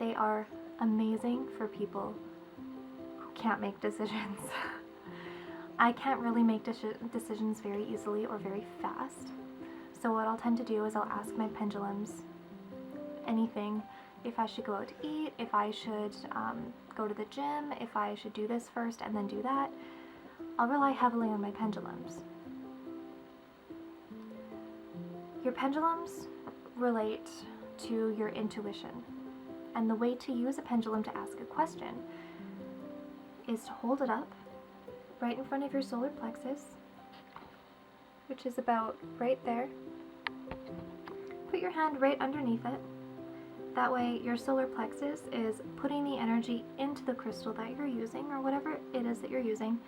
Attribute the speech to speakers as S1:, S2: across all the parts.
S1: They are amazing for people who can't make decisions. I can't really make decisions very easily or very fast. So what I'll tend to do is I'll ask my pendulums anything. If I should go out to eat, if I should go to the gym, if I should do this first and then do that, I'll rely heavily on my pendulums. Your pendulums relate to your intuition. And the way to use a pendulum to ask a question is to hold it up right in front of your solar plexus, which is about right there. Put your hand right underneath it. That way your solar plexus is putting the energy into the crystal that you're using, or whatever it is that you're using,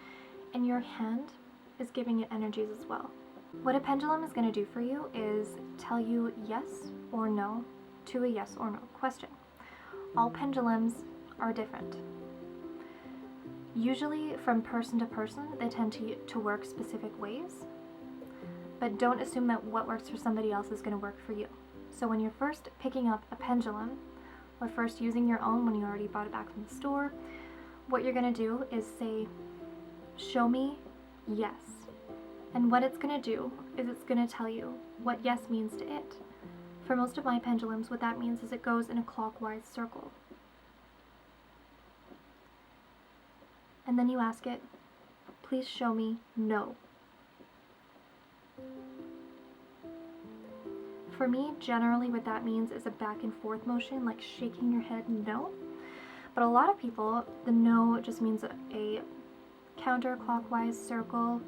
S1: and your hand is giving it energies as well. What a pendulum is going to do for you is tell you yes or no to a yes or no question. All pendulums are different. Usually from person to person, they tend to work specific ways, but don't assume that what works for somebody else is going to work for you. So when you're first picking up a pendulum, or first using your own when you already bought it back from the store, what you're going to do is say, show me yes. And what it's going to do is it's going to tell you what yes means to it. For most of my pendulums, what that means is it goes in a clockwise circle. And then you ask it, please show me no. For me, generally what that means is a back and forth motion, like shaking your head no. But a lot of people, the no just means a counterclockwise circle,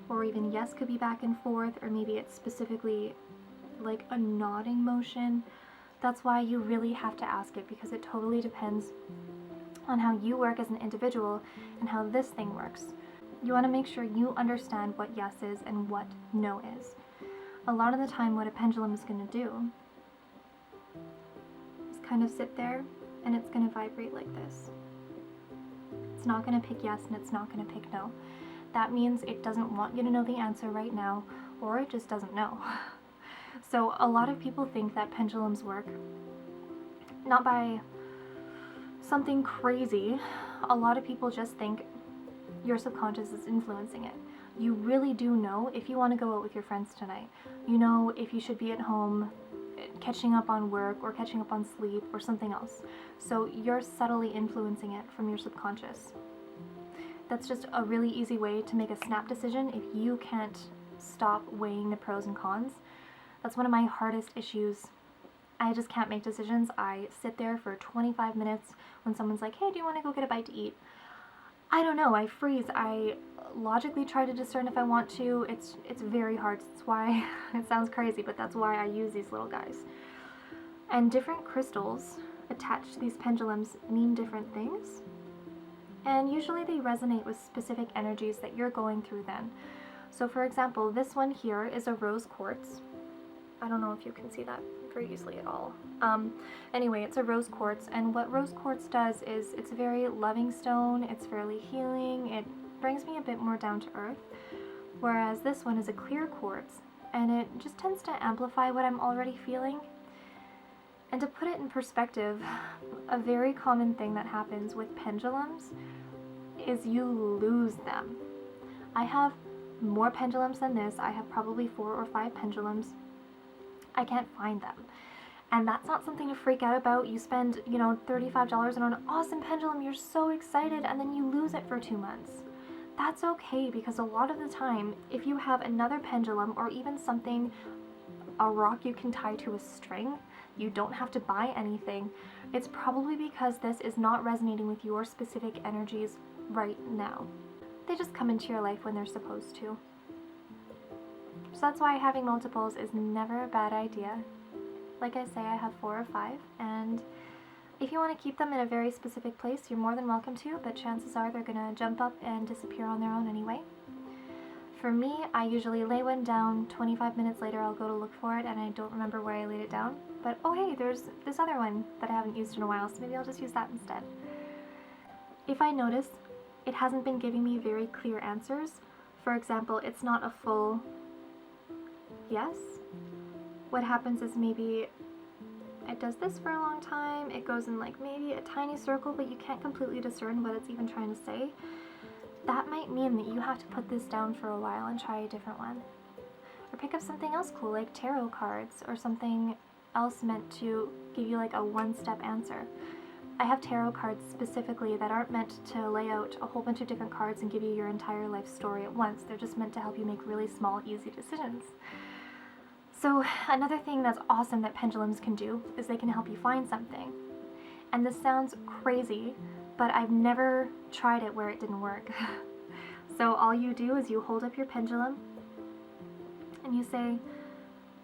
S1: or even yes could be back and forth, or maybe it's specifically like a nodding motion. That's why you really have to ask it, because it totally depends on how you work as an individual and how this thing works. You want to make sure you understand what yes is and what no is. A lot of the time what a pendulum is going to do is kind of sit there and it's going to vibrate like this. It's not going to pick yes and it's not going to pick no. That means it doesn't want you to know the answer right now, or it just doesn't know. So a lot of people think that pendulums work not by something crazy. A lot of people just think your subconscious is influencing it. You really do know if you want to go out with your friends tonight. You know if you should be at home catching up on work or catching up on sleep or something else. So you're subtly influencing it from your subconscious. That's just a really easy way to make a snap decision if you can't stop weighing the pros and cons. That's one of my hardest issues. I just can't make decisions. I sit there for 25 minutes when someone's like, hey, do you want to go get a bite to eat? I don't know, I freeze. I logically try to discern if I want to. It's very hard. That's why, it sounds crazy, but that's why I use these little guys. And different crystals attached to these pendulums mean different things. And usually they resonate with specific energies that you're going through then. So for example, this one here is a rose quartz. I don't know if you can see that very easily at all. Anyway, it's a rose quartz, and what rose quartz does is it's a very loving stone, it's fairly healing, it brings me a bit more down to earth, whereas this one is a clear quartz, and it just tends to amplify what I'm already feeling. And to put it in perspective, a very common thing that happens with pendulums is you lose them. I have more pendulums than this. I have probably 4 or 5 pendulums. I can't find them. And that's not something to freak out about. You spend, $35 on an awesome pendulum, you're so excited, and then you lose it for 2 months. That's okay, because a lot of the time, if you have another pendulum or even something, a rock you can tie to a string, you don't have to buy anything, it's probably because this is not resonating with your specific energies right now. They just come into your life when they're supposed to. So that's why having multiples is never a bad idea. Like I say, I have 4 or 5, and if you want to keep them in a very specific place, you're more than welcome to, but chances are they're going to jump up and disappear on their own anyway. For me, I usually lay one down, 25 minutes later I'll go to look for it, and I don't remember where I laid it down. But oh hey, there's this other one that I haven't used in a while, so maybe I'll just use that instead. If I notice it hasn't been giving me very clear answers, for example, it's not a full yes, what happens is maybe it does this for a long time. It goes in like maybe a tiny circle, but you can't completely discern what it's even trying to say. That might mean that you have to put this down for a while and try a different one. Or pick up something else cool like tarot cards or something else meant to give you like a one-step answer. I have tarot cards specifically that aren't meant to lay out a whole bunch of different cards and give you your entire life story at once. They're just meant to help you make really small, easy decisions. So another thing that's awesome that pendulums can do is they can help you find something. And this sounds crazy, but I've never tried it where it didn't work. So all you do is you hold up your pendulum and you say,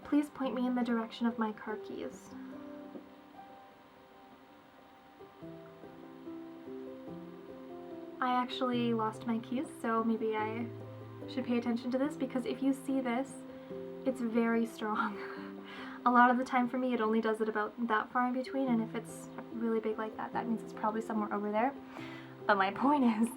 S1: please point me in the direction of my car keys. I actually lost my keys, so maybe I should pay attention to this, because if you see this, it's very strong. A lot of the time for me, it only does it about that far in between, and if it's really big like that, that means it's probably somewhere over there. But my point is,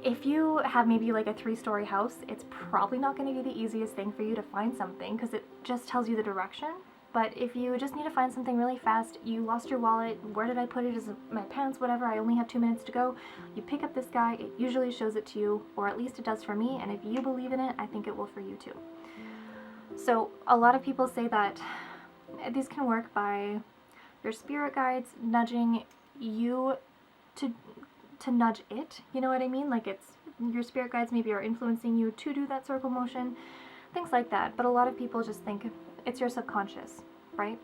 S1: if you have maybe like a 3-story house, it's probably not going to be the easiest thing for you to find something, because it just tells you the direction. But if you just need to find something really fast, you lost your wallet, where did I put it, is it my pants, whatever, I only have 2 minutes to go, you pick up this guy, it usually shows it to you, or at least it does for me, and if you believe in it, I think it will for you too. So a lot of people say that these can work by your spirit guides nudging you to nudge it, you know what I mean? Like it's, your spirit guides maybe are influencing you to do that circle motion, things like that. But a lot of people just think it's your subconscious, right?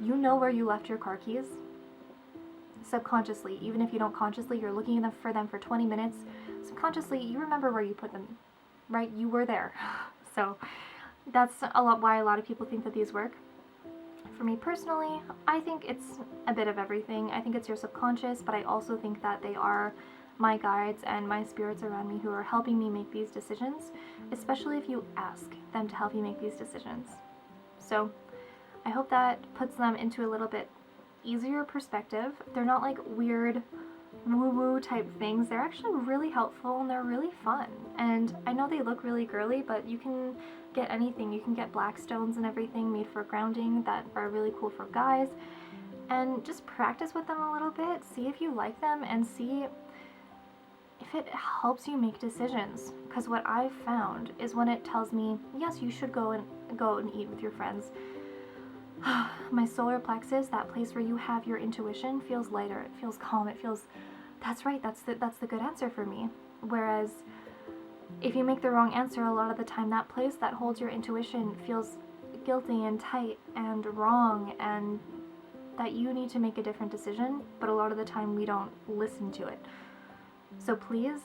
S1: You know where you left your car keys subconsciously. Even if you don't consciously, you're looking for them for 20 minutes. Subconsciously, you remember where you put them, right? You were there. So that's why a lot of people think that these work. For me personally, I think it's a bit of everything. I think it's your subconscious, but I also think that they are my guides and my spirits around me who are helping me make these decisions, especially if you ask them to help you make these decisions. So I hope that puts them into a little bit easier perspective. They're not like weird woo-woo type things. They're actually really helpful and they're really fun. And I know they look really girly, but you can get anything. You can get black stones and everything made for grounding that are really cool for guys. And just practice with them a little bit. See if you like them and see if it helps you make decisions. Because what I've found is when it tells me, yes, you should go and eat with your friends, my solar plexus, that place where you have your intuition, feels lighter. It feels calm. It feels, that's right, that's the good answer for me. Whereas if you make the wrong answer, a lot of the time that place that holds your intuition feels guilty and tight and wrong, and that you need to make a different decision, but a lot of the time we don't listen to it. So please,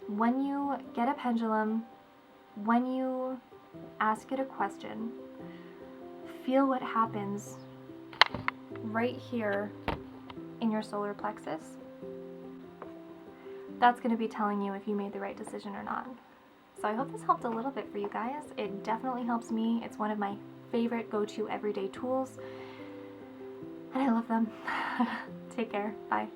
S1: when you get a pendulum, when you ask it a question, feel what happens right here in your solar plexus. That's going to be telling you if you made the right decision or not. So I hope this helped a little bit for you guys. It definitely helps me. It's one of my favorite go-to everyday tools, and I love them. Take care. Bye.